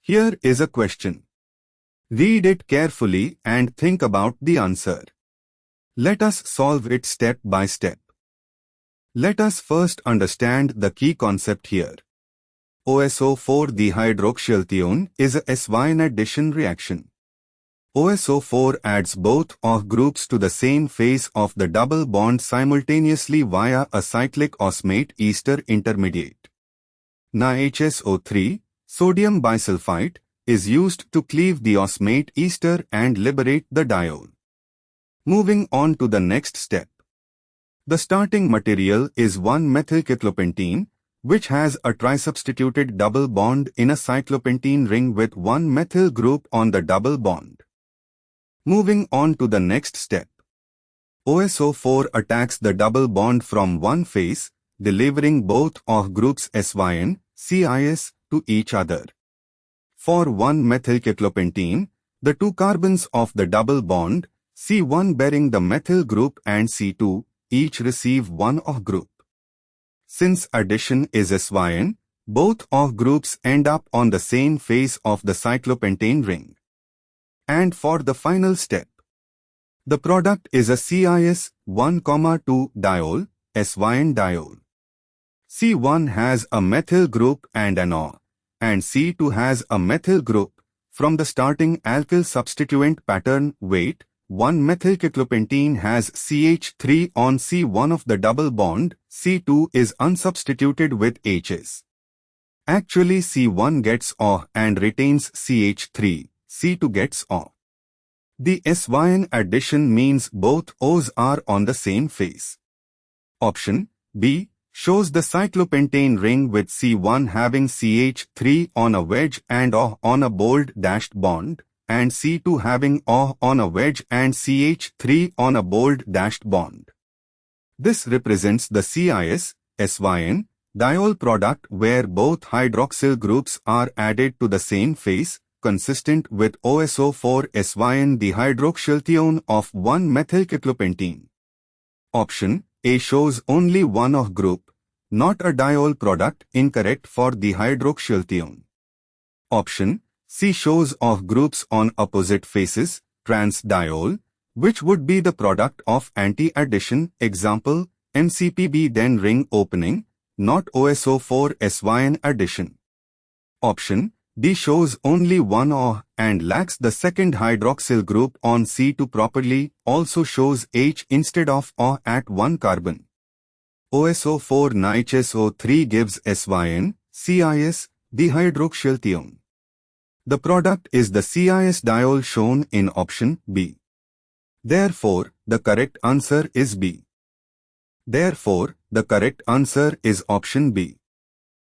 Here is a question. Read it carefully and think about the answer. Let us solve it step by step. Let us first understand the key concept here. OSO4 dihydroxylthione is a SYN addition reaction. OSO4 adds both OH groups to the same phase of the double bond simultaneously via a cyclic osmate ester intermediate. NiHSO3, sodium bisulfite, is used to cleave the osmate ester and liberate the diol. Moving on to the next step. The starting material is 1-methylcyclopentene, which has a trisubstituted double bond in a cyclopentene ring with one methyl group on the double bond. Moving on to the next step. OSO4 attacks the double bond from one face, delivering both OH groups SYN, CIS, to each other. For 1-methylcyclopentene, the two carbons of the double bond, C1 bearing the methyl group and C2, each receive one OH group. Since addition is SYN, both OH groups end up on the same face of the cyclopentane ring. And for the final step, the product is a CIS 1,2 diol, SYN diol. C1 has a methyl group and an OH, and C2 has a methyl group. From the starting alkyl substituent pattern, weight, 1-methylcyclopentene has CH3 on C1 of the double bond, C2 is unsubstituted with Hs. Actually, C1 gets OH and retains CH3, C2 gets OH. The SYN addition means both O's are on the same phase. Option B shows the cyclopentane ring with C1 having CH3 on a wedge and OH on a bold dashed bond, and C2 having OH on a wedge and CH3 on a bold dashed bond. This represents the CIS, SYN, diol product where both hydroxyl groups are added to the same phase, consistent with OSO4 SYN dihydroxylthione of 1-methylcyclopentene. Option A shows only one OH group, not a diol product, incorrect for dihydroxylthione. Option C shows OH groups on opposite faces, trans-diol, which would be the product of anti-addition, example, MCPB then ring opening, not OSO4 SYN addition. Option D shows only one OH and lacks the second hydroxyl group on C2 properly, also shows H instead of OH at one carbon. OSO4 NiHSO3 gives SYN, CIS, dihydroxylthione. The product is the CIS diol shown in option B. Therefore, the correct answer is B. Therefore, the correct answer is option B.